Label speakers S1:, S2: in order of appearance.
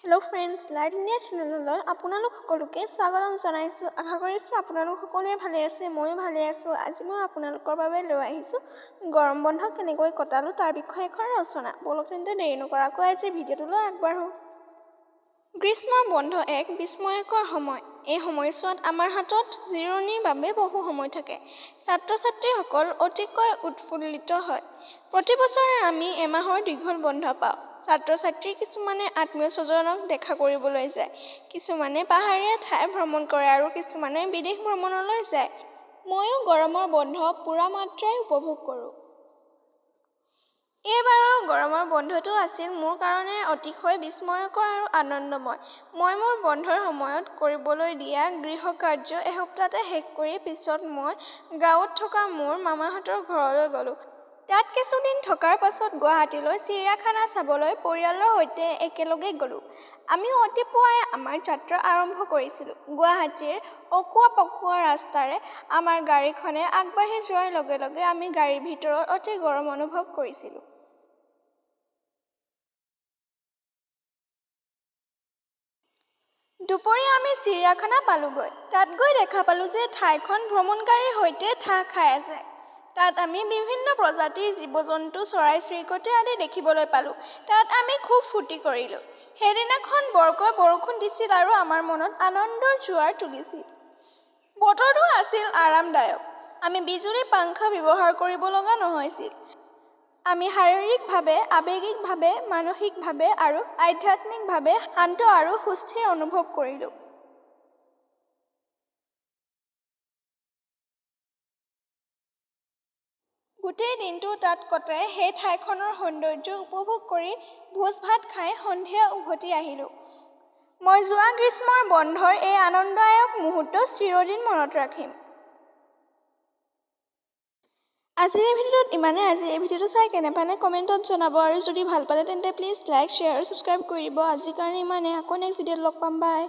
S1: Hello friends, Light India channel আপোনালোক সকলোকে স্বাগতম জনাইছো। আশা কৰিছো আপোনালোক সকলোৱে ভালে আছে, ময়ো ভালে আছো। আজি মই আপোনালোকৰ বাবে লৈ আহিছো গৰম বন্ধ কেনেকৈ কটালো তাৰ বিষয়ে এখন ৰচনা। বলক তেন্তে দেৰি নকৰাকৈ আজি ভিডিঅ'টোলৈ আগবাঢ়ো। গ্ৰীষ্মৰ বন্ধ এক বিস্ময়কৰ সময়। এই সময়ছোৱাত আমাৰ হাতত জিৰণিৰ বাবে বহু সময় থাকে। ছাত্ৰ-ছাত্ৰীসকল অতিকৈ উৎফুল্লিত হয়। প্ৰতি বছৰে আমি এমাহৰ দীঘল বন্ধ পাওঁ। ছাত্ৰ-ছাত্ৰী কিছুমানে আত্মীয় স্বজনক দেখা কৰিবলৈ যায়, কিছুমানে পাহাৰীয়া ঠাই ভ্ৰমণ কৰে আৰু কিছুমানে বিদেশ ভ্ৰমণলৈ যায়। ময়ো গৰমৰ বন্ধ পুৰা মাত্ৰাই উপভোগ কৰোঁ। এইবাৰৰ গৰমৰ বন্ধটো আছিল মোৰ কাৰণে অতিশয় বিস্ময়কৰ আৰু আনন্দময়। মই মোৰ বন্ধৰ সময়ত কৰিবলৈ দিয়া গৃহকাৰ্য এসপ্তাহতে শেষ কৰি পিছত মই গাঁৱত থকা মোৰ মামাহঁতৰ ঘৰলৈ গ'লো। তাত কিছুদিন থকাৰ পাছত গুৱাহাটীলৈ চিৰিয়াখানা চাবলৈ পৰিয়ালৰ সৈতে একেলগে গ'লো। আমি অতি পুৱাই আমাৰ যাত্ৰা আৰম্ভ কৰিছিলোঁ। গুৱাহাটীৰ অকোৱা-পকোৱা ৰাস্তাৰে আমাৰ গাড়ীখনে আগবাঢ়ি যোৱাৰ লগে লগে আমি গাড়ীৰ ভিতৰত অতি গৰম অনুভৱ কৰিছিলোঁ। দুপৰীয়া আমি চিৰিয়াখানা পালোগৈ। তাত গৈ দেখা পালোঁ যে ঠাইখন ভ্ৰমণকাৰীৰ সৈতে ঠাহ খাই আছে। তাত আমি বিভিন্ন প্ৰজাতিৰ জীৱ-জন্তু, চৰাই-চিৰিকটি আদি দেখিবলৈ পালোঁ। তাত আমি খুব ফূৰ্তি কৰিলোঁ। সেইদিনাখন বৰকৈ বৰষুণ দিছিল আৰু আমাৰ মনত আনন্দৰ জোৱাৰ তুলিছিল। বতৰটো আছিল আৰামদায়ক। আমি বিজুলী পাংখা ব্যৱহাৰ কৰিব লগা নহৈছিল। আমি শাৰীৰিকভাৱে, আৱেগিকভাৱে, মানসিকভাৱে আৰু আধ্যাত্মিকভাৱে শান্ত আৰু সুস্থিৰ অনুভৱ কৰিলোঁ। গোটেই দিনটো তাত কটাই সেই ঠাইখনৰ সৌন্দৰ্য উপভোগ কৰি ভোজ-ভাত খাই সন্ধিয়া উভতি আহিলোঁ। মই যোৱা গ্ৰীষ্মৰ বন্ধৰ এই আনন্দদায়ক মুহূৰ্ত চিৰদিন মনত ৰাখিম। আজিৰ এই ভিডিঅ'টোত ইমানে। আজি এই ভিডিঅ'টো চাই কেনে পালে কমেণ্টত জনাব আৰু যদি ভাল পালে তেন্তে প্লিজ লাইক, শ্বেয়াৰ আৰু ছাবস্ক্ৰাইব কৰি দিব। আজিৰ কাৰণে ইমানে। আকৌ নেক্সট ভিডিঅ'ত লগ পাম। বাই।